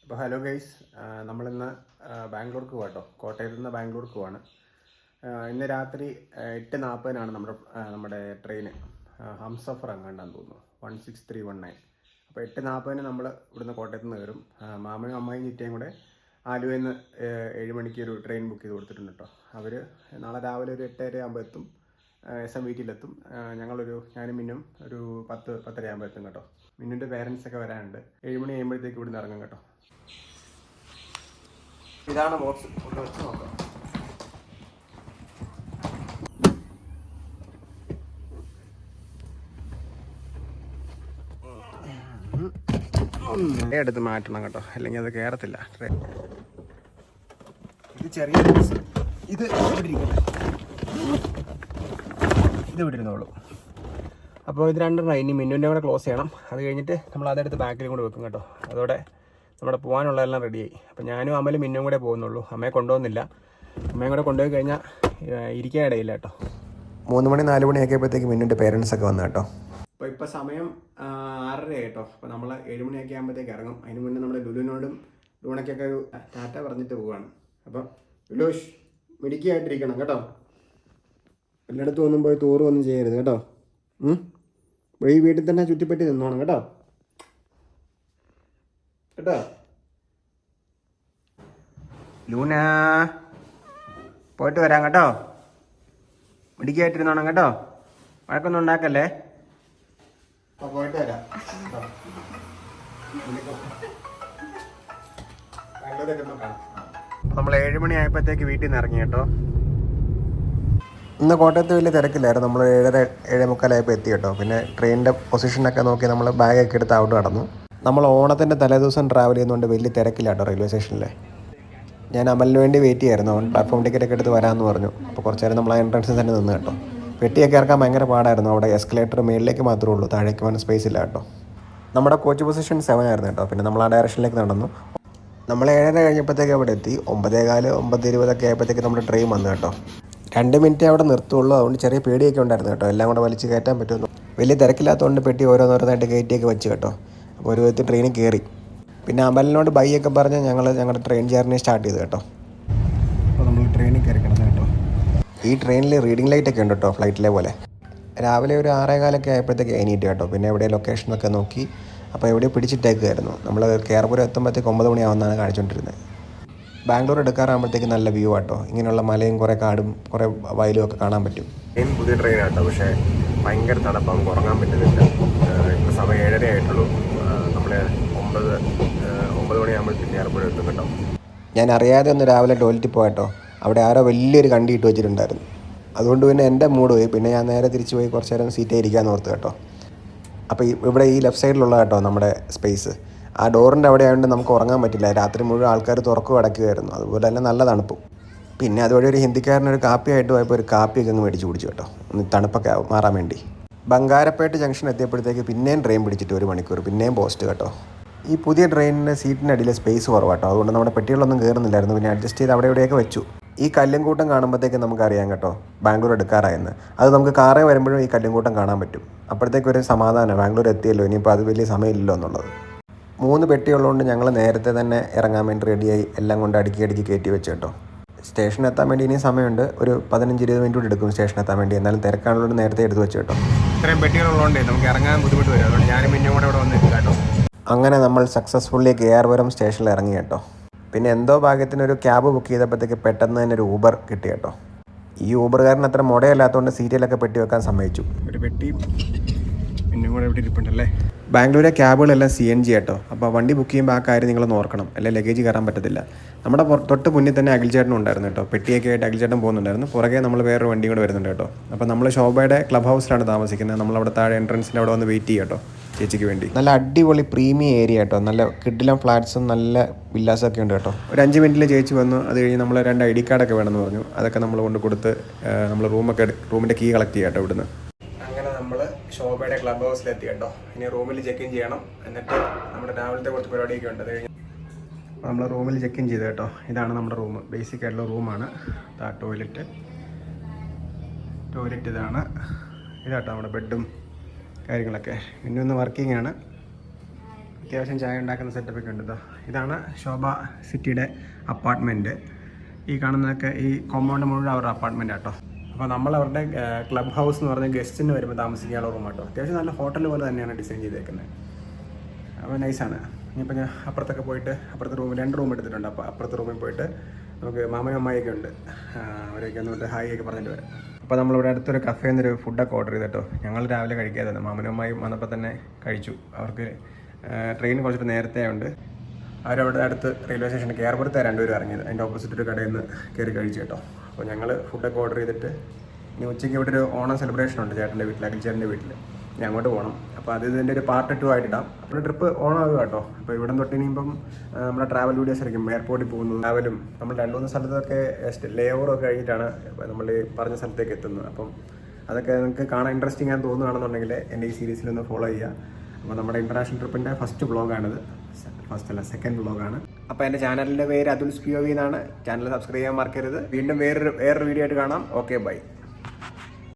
അപ്പോൾ hello guys, നമ്മളിന്ന് ബാംഗ്ലൂർക്ക് പോകാം. കോട്ടയത്ത് നിന്ന് ബാംഗ്ലൂർക്ക് പോവാണ്. ഇന്ന് രാത്രി 8:40 നമ്മുടെ ട്രെയിന്. ഹംസഫർ എങ്ങാണ്ടാന്ന് തോന്നുന്നു, 16319. അപ്പോൾ 8:40 നമ്മൾ ഇവിടുന്ന് കോട്ടയത്ത് നിന്ന് കയറും. മാമനും അമ്മായും ചിറ്റയും കൂടെ ആലുവയിൽ നിന്ന് 7 മണിക്ക് ഒരു ട്രെയിൻ ബുക്ക് ചെയ്ത് കൊടുത്തിട്ടുണ്ട് കേട്ടോ. അവർ നാളെ രാവിലെ ഒരു 8:30 ആകുമ്പോൾ എത്തും. വീട്ടിലെത്തും. ഞാനും മിന്നും ഒരു 10-10:30 ആകുമ്പോൾ എത്തും കേട്ടോ. മിന്നുൻ്റെ പേരൻസൊക്കെ വരാനുണ്ട്. 7 മണി കഴിയുമ്പോഴത്തേക്ക് ഇവിടുന്ന് ഇറങ്ങും കേട്ടോ. ഇതാണ് ബോക്സ്, ഒന്ന് വെച്ച് നോക്കാം. എടുത്ത് മാറ്റണം കേട്ടോ, അല്ലെങ്കിൽ അത് കയറത്തില്ല ട്രെയിൻ. ഇത് ചെറിയ ബോക്സ്, ഇത് ഇവിടെ ഇരുന്നോളൂ. അപ്പോൾ ഇത് രണ്ടെണ്ണം ഇനി മിന്നുവിൻ്റെ കൂടെ ക്ലോസ് ചെയ്യണം. അത് കഴിഞ്ഞിട്ട് നമ്മൾ അതെടുത്ത് ബാക്കിലും കൂടെ വെക്കും കേട്ടോ. അതോടെ നമ്മുടെ പോകാനുള്ളതെല്ലാം റെഡിയായി. അപ്പോൾ ഞാനും അമ്മലും മിന്നും കൂടെ പോകുന്നുള്ളൂ. അമ്മയെ കൊണ്ടുപോകുന്നില്ല. അമ്മയും കൂടെ കൊണ്ടുപോയി കഴിഞ്ഞാൽ ഇരിക്കാൻ ഇടയില്ല കേട്ടോ. 3 മണി 4 മണി ആക്കിയപ്പോഴത്തേക്ക് മിന്നുൻ്റെ പേരൻസൊക്കെ വന്നു കേട്ടോ. ഇപ്പോൾ സമയം 6:30 കേട്ടോ. അപ്പോൾ നമ്മൾ 7 മണിയൊക്കെ ആകുമ്പോഴത്തേക്ക് ഇറങ്ങും. അതിന് മുന്നേ നമ്മുടെ ലുലുവിനോടും ലൂണയ്ക്കൊക്കെ ഒരു ടാറ്റ പറഞ്ഞിട്ട് പോവുകയാണ്. അപ്പം ലുലൂഷ് മിടുക്കിയായിട്ടിരിക്കണം കേട്ടോ. എല്ലായിടത്തും ഒന്നും പോയി ഒന്നും ചെയ്യരുത് കേട്ടോ. ഈ വീട്ടിൽ തന്നെ ചുറ്റിപ്പറ്റി നിന്നോണം കേട്ടോ. കേട്ടോ ലൂന, പോയിട്ട് വരാം കേട്ടോ. മിടുക്കിയായിട്ടിരുന്നോണം കേട്ടോ. വഴക്കൊന്നും ഉണ്ടാക്കല്ലേ. അപ്പോൾ പോയിട്ട് വരാം. നമ്മൾ 7 മണി ആയപ്പോഴത്തേക്ക് വീട്ടിൽ നിന്ന് ഇറങ്ങി കേട്ടോ. ഇന്ന് കോട്ടയത്ത് വലിയ തിരക്കില്ലായിരുന്നു. നമ്മൾ 7:45 എത്തി കേട്ടോ. പിന്നെ ട്രെയിനിൻ്റെ പൊസിഷനൊക്കെ നോക്കി നമ്മൾ ബാഗൊക്കെ എടുത്ത് ഔട്ട് നടന്നു. നമ്മൾ ഓണത്തിൻ്റെ തലേദിവസം ട്രാവൽ ചെയ്യുന്നതുകൊണ്ട് വലിയ തിരക്കില്ല കേട്ടോ റെയിൽവേ സ്റ്റേഷനിൽ. ഞാൻ അമലിന് വേണ്ടി വെയിറ്റ് ചെയ്യായിരുന്നു. അവൻ പ്ലാറ്റ്ഫോം ടിക്കറ്റൊക്കെ എടുത്ത് വരാമെന്ന് പറഞ്ഞു. അപ്പോൾ കുറച്ച് നേരം നമ്മൾ ആ എൻട്രൻസിൽ തന്നെ നിന്ന് കേട്ടോ. പെട്ടിയൊക്കെ ഇറക്കാൻ ഭയങ്കര പാടായിരുന്നു. അവിടെ എസ്കലേറ്റർ മേളിലേക്ക് മാത്രമേ ഉള്ളൂ, താഴേക്ക് പോകാൻ സ്പേസ് ഇല്ല കേട്ടോ. നമ്മുടെ കോച്ച് പൊസിഷൻ 7 ആയിരുന്നു കേട്ടോ. പിന്നെ നമ്മൾ ആ ഡയറക്ഷനിലേക്ക് നടന്നു. നമ്മൾ 7:30 കഴിഞ്ഞപ്പോഴത്തേക്ക് അവിടെ എത്തി. 9:15 9:20 ആയപ്പോഴത്തേക്ക് നമ്മുടെ ട്രെയിൻ വന്നു കേട്ടോ. 2 മിനിറ്റ് അവിടെ നിർത്തുള്ളൂ. അതുകൊണ്ട് ചെറിയ പേടിയൊക്കെ ഉണ്ടായിരുന്നു കേട്ടോ. എല്ലാം കൂടെ വലിച്ച് കയറ്റാൻ പറ്റുമെന്ന്. വലിയ തിരക്കില്ലാത്തതുകൊണ്ട് പെട്ടി ഓരോന്നോരോന്നായിട്ട് കയറ്റിയൊക്കെ വെച്ച് കേട്ടോ. അപ്പോൾ ഒരു വിധത്തിൽ ട്രെയിനിൽ കയറി. പിന്നെ അമലിനോട് ബൈ ഒക്കെ പറഞ്ഞ് ഞങ്ങളുടെ ട്രെയിൻ ജേർണി സ്റ്റാർട്ട് ചെയ്തു കേട്ടോ. അപ്പോൾ നമ്മൾ ട്രെയിനിൽ കയറി കിടന്നു കേട്ടോ. ഈ ട്രെയിനിൽ റീഡിംഗ് ലൈറ്റൊക്കെ ഉണ്ട് കേട്ടോ, ഫ്ലൈറ്റിലെ പോലെ. രാവിലെ ഒരു 6:15 ആയപ്പോഴത്തേക്ക് എണീറ്റ് കേട്ടോ. പിന്നെ എവിടെ ലൊക്കേഷനൊക്കെ നോക്കി. അപ്പോൾ എവിടെയോ പിടിച്ചിട്ടേക്കുമായിരുന്നു. നമ്മൾ കേരളപുരം എത്തുമ്പോഴത്തേക്ക് 9 മണിയാവുന്നതാണ് കാണിച്ചുകൊണ്ടിരുന്നത്. ബാംഗ്ലൂർ എടുക്കാറാകുമ്പോഴത്തേക്ക് നല്ല വ്യൂ ആട്ടോ. ഇങ്ങനെയുള്ള മലയും കുറേ കാടും കുറേ വയലും ഒക്കെ കാണാൻ പറ്റും. ട്രെയിൻ പുതിയ ട്രെയിൻ ആട്ടോ, പക്ഷേ ഭയങ്കര തണുപ്പാണ്, നമുക്ക് ഉറങ്ങാൻ പറ്റുന്നില്ല. ഇപ്പോൾ സമയം 7:30 ആയിട്ടുള്ളൂ. നമ്മൾ 9 മണിയാകുമ്പോഴത്തേക്ക് എയർപോർട്ട് എത്തും കേട്ടോ. ഞാൻ അറിയാതെ ഒന്ന് രാവിലെ ടോയ്ലറ്റിൽ പോയിട്ടോ. അവിടെ ആരോ വലിയൊരു കണ്ടി ഇട്ട് വെച്ചിട്ടുണ്ടായിരുന്നു. അതുകൊണ്ട് പിന്നെ എൻ്റെ മൂഡ് പോയി. പിന്നെ ഞാൻ നേരെ തിരിച്ചു പോയി കുറച്ച് നേരം സീറ്റേ ഇരിക്കാമെന്ന് ഓർത്ത് കേട്ടോ. അപ്പോൾ ഇവിടെ ഈ ലെഫ്റ്റ് സൈഡിലുള്ള കേട്ടോ നമ്മുടെ സ്പേസ്. ആ ഡോറിൻ്റെ അവിടെ ആയതുകൊണ്ട് നമുക്ക് ഉറങ്ങാൻ പറ്റില്ല. രാത്രി മുഴുവൻ ആൾക്കാർ തുറക്കും അടയ്ക്കുമായിരുന്നു. അതുപോലെ തന്നെ നല്ല തണുപ്പും. പിന്നെ അതുവഴി ഒരു ഹിന്ദിക്കാരനൊരു കാപ്പിയായിട്ട് പോയപ്പോൾ ഒരു കാപ്പിയൊക്കെ അങ്ങ് മേടിച്ച് കുടിച്ചു കേട്ടോ, ഒന്ന് തണുപ്പൊക്കെ മാറാൻ വേണ്ടി. ബംഗാരപ്പേട്ട് ജംഗ്ഷൻ എത്തിയപ്പോഴത്തേക്ക് പിന്നെയും ട്രെയിൻ പിടിച്ചിട്ട് 1 മണിക്കൂർ, പിന്നെയും പോസ്റ്റ് കേട്ടോ. ഈ പുതിയ ട്രെയിനിൻ്റെ സീറ്റിൻ്റെ അടിയിൽ സ്പേസ് കുറവാട്ടോ. അതുകൊണ്ട് നമ്മുടെ പെട്ടികളൊന്നും കയറുന്നില്ലായിരുന്നു. പിന്നെ അഡ്ജസ്റ്റ് ചെയ്ത് അവിടെ ഇവിടെയൊക്കെ വെച്ചു. ഈ കല്ലും കൂട്ടം കാണുമ്പോഴത്തേക്ക് നമുക്കറിയാം കേട്ടോ ബാംഗ്ലൂർ എടുക്കാറായെന്ന്. അത് നമുക്ക് കാറേ വരുമ്പോഴും ഈ കല്ലും കൂട്ടം കാണാൻ പറ്റും. അപ്പോഴത്തേക്കൊരു സമാധാനം, ബാംഗ്ലൂർ എത്തിയല്ലോ, ഇനിയിപ്പോൾ അത് വലിയ സമയമില്ലല്ലോ എന്നുള്ളത്. 3 പെട്ടിയുള്ളതുകൊണ്ട് ഞങ്ങൾ നേരത്തെ തന്നെ ഇറങ്ങാൻ വേണ്ടി റെഡിയായി. എല്ലാം കൊണ്ട് അടുക്കി കയറ്റി വെച്ച് കേട്ടോ. സ്റ്റേഷനിൽ എത്താൻ വേണ്ടി ഇനിയും സമയമുണ്ട്. ഒരു 15-20 മിനിറ്റ് കൂടി എടുക്കും സ്റ്റേഷനിൽ എത്താൻ വേണ്ടി. എന്നാലും തിരക്കാനുള്ളത് നേരത്തെ എടുത്ത് വെച്ച് കേട്ടോ. ഇത്രയും പെട്ടികളുള്ളതുകൊണ്ട് നമുക്ക് ഇറങ്ങാൻ ബുദ്ധിമുട്ട് വരും. അതുകൊണ്ട് ഞാനും മിന്നും കൂടെ ഇവിടെ വന്നിട്ട് കേട്ടോ. അങ്ങനെ നമ്മൾ സക്സസ്ഫുള്ളി കേരപുരം സ്റ്റേഷനിൽ ഇറങ്ങി കേട്ടോ. പിന്നെ എന്തോ ഭാഗ്യത്തിനൊരു ക്യാബ് ബുക്ക് ചെയ്തപ്പോഴത്തേക്ക് പെട്ടെന്ന് തന്നെ ഒരു ഊബർ കിട്ടി കേട്ടോ. ഈ ഊബർകാരൻ അത്ര മുടയല്ലാത്തതുകൊണ്ട് സീരിയലൊക്കെ പെട്ടി വെക്കാൻ സമ്മതിച്ചു. ഒരു പെട്ടി പിന്നും കൂടെ ഇവിടെ ഇരിപ്പുണ്ടല്ലേ. ബാംഗ്ലൂരെ ക്യാബുകളെല്ലാം CNG കേട്ടോ. അപ്പോൾ വണ്ടി ബുക്ക് ചെയ്യുമ്പോൾ ആ കാര്യം നിങ്ങളൊന്ന് ഓർക്കണം, അല്ലെ ലഗേജ് കയറാൻ പറ്റത്തില്ല. നമ്മുടെ തൊട്ട് മുന്നിൽ തന്നെ അഖിൽചേട്ടനും ഉണ്ടായിരുന്നു കേട്ടോ. പെട്ടിയൊക്കെ ആയിട്ട് അഖിൽചേട്ടൻ പോകുന്നുണ്ടായിരുന്നു. പുറകെ നമ്മൾ വേറൊരു വണ്ടി കൂടെ വരുന്നുണ്ട് കേട്ടോ. അപ്പോൾ നമ്മൾ ശോഭയുടെ ക്ലബ് ഹൗസിലാണ് താമസിക്കുന്നത്. നമ്മളവിടെ താഴെ എൻട്രൻസിൻ്റെ അവിടെ വന്ന് വെയിറ്റ് ചെയ്യാം കേട്ടോ ചേച്ചിക്ക് വേണ്ടി. നല്ല അടിപൊളി പ്രീമിയം ഏരിയ കേട്ടോ. നല്ല കിഡിലും ഫ്ലാറ്റ്സും നല്ല വില്ലാസൊക്കെ ഉണ്ട് കേട്ടോ. ഒരു 5 മിനിറ്റിൽ ചേച്ചി വന്നു. അത് കഴിഞ്ഞ് നമ്മൾ 2 ID കാർഡൊക്കെ വേണമെന്ന് പറഞ്ഞു. അതൊക്കെ നമ്മൾ കൊണ്ട് കൊടുത്ത് നമ്മൾ റൂമിൻ്റെ കീ കളക്ട് ചെയ്യാം കേട്ടോ ഇവിടുന്ന്. അങ്ങനെ നമ്മൾ ശോഭയുടെ ക്ലബ് ഹൗസിലെത്തി കേട്ടോ. ഇനി റൂമിൽ ചെക്ക് ഇൻ ചെയ്യണം. എന്നിട്ട് നമ്മുടെ രാവിലത്തെ കുറച്ച് പരിപാടിയൊക്കെ ഉണ്ട്. അത് കഴിഞ്ഞ് നമ്മൾ റൂമിൽ ചെക്ക് ഇൻ ചെയ്ത് കേട്ടോ. ഇതാണ് നമ്മുടെ റൂം, ബേസിക് ആയിട്ടുള്ള റൂമാണ്. ടോയ്ലറ്റ് ഇതാട്ടോ നമ്മുടെ ബെഡും കാര്യങ്ങളൊക്കെ. പിന്നെ ഒന്ന് വർക്കിംഗ് ആണ്. അത്യാവശ്യം ചായ ഉണ്ടാക്കുന്ന സെറ്റപ്പൊക്കെ ഉണ്ട്. ഇതാണ് ശോഭ സിറ്റിയുടെ അപ്പാർട്ട്മെൻറ്റ്. ഈ കാണുന്നതൊക്കെ ഈ കോമ്പൗണ്ട് മുഴുവൻ അവരുടെ അപ്പാർട്ട്മെൻറ്റ് കേട്ടോ. അപ്പോൾ നമ്മളവരുടെ ക്ലബ് ഹൗസ് എന്ന് പറഞ്ഞ ഗസ്റ്റിന് വരുമ്പോൾ താമസിക്കാനുള്ള റൂം കേട്ടോ. അത്യാവശ്യം നല്ല ഹോട്ടൽ പോലെ തന്നെയാണ് ഡിസൈൻ ചെയ്തേക്കുന്നത്. അപ്പോൾ നൈസാണ്. ഇനിയിപ്പോൾ ഞാൻ അപ്പുറത്തൊക്കെ പോയിട്ട് അപ്പുറത്തെ റൂമിൽ 2 റൂം എടുത്തിട്ടുണ്ട്. അപ്പോൾ അപ്പുറത്തെ റൂമിൽ പോയിട്ട് നമുക്ക് മാമനും അമ്മായിയൊക്കെ ഉണ്ട്, അവരൊക്കെ ഒന്നുകൊണ്ട് ഹായ് ഒക്കെ പറഞ്ഞിട്ട് വരാം. അപ്പോൾ നമ്മളിവിടെ അടുത്തൊരു കഫേയിൽ നിന്നൊരു ഫുഡൊക്കെ ഓർഡർ ചെയ്തിട്ടോ. ഞങ്ങൾ രാവിലെ കഴിക്കാതെ മാമനും അമ്മായും വന്നപ്പോൾ തന്നെ കഴിച്ചു. അവർക്ക് ട്രെയിൻ കുറച്ചിട്ട് നേരത്തെ ഉണ്ട്. അവരവിടെ അടുത്ത് റെയിൽവേ സ്റ്റേഷനിൽ എയർപോർട്ട് 2 പേരും ഇറങ്ങിയത്. അതിൻ്റെ ഓപ്പോസിറ്റ് ഒരു കടയിൽ നിന്ന് കയറി കഴിച്ചു കേട്ടോ. അപ്പോൾ ഞങ്ങൾ ഫുഡൊക്കെ ഓർഡർ ചെയ്തിട്ട് ഇനി ഉച്ചയ്ക്ക് ഇവിടെ ഒരു ഓണം സെലിബ്രേഷൻ ഉണ്ട് ചേട്ടൻ്റെ വീട്ടിൽ, അഖിൽച്ചേട്ടൻ്റെ വീട്ടിൽ. ഞാൻ അങ്ങോട്ട് പോകണം. അപ്പോൾ അത് ഇതിൻ്റെ ഒരു പാർട്ട് 2 ആയിട്ടിടാം. അപ്പോൾ ട്രിപ്പ് ഓണമാകുക കേട്ടോ. അപ്പോൾ ഇവിടെ തൊട്ട് ഇനിയിപ്പം നമ്മുടെ ട്രാവൽ വീഡിയോസ് ആയിരിക്കും. എയർപോർട്ടിൽ പോകുന്നത്, ട്രാവലും നമ്മൾ 2-3 സ്ഥലത്തൊക്കെ ലേ ഓവറൊക്കെ കഴിഞ്ഞിട്ടാണ് നമ്മൾ ഈ പറഞ്ഞ സ്ഥലത്തേക്ക് എത്തുന്നത്. അപ്പം അതൊക്കെ നിങ്ങൾക്ക് കാണാൻ ഇൻട്രസ്റ്റിംഗ് ആണെന്ന് തോന്നുകയാണെന്നുണ്ടെങ്കിൽ എൻ്റെ ഈ സീരീസിലൊന്ന് ഫോളോ ചെയ്യുക. അപ്പോൾ നമ്മുടെ ഇൻ്റർനാഷണൽ ട്രിപ്പിൻ്റെ ഫസ്റ്റ് വ്ളോഗാണിത്. സെക്കൻഡ് വ്ളോഗാണ്. അപ്പോൾ എൻ്റെ ചാനലിൻ്റെ പേര് അതുൽ POV എന്നാണ്. ചാനൽ സബ്സ്ക്രൈബ് ചെയ്യാൻ മറക്കരുത്. വീണ്ടും വേറൊരു വീഡിയോ ആയിട്ട് കാണാം. Okay, by.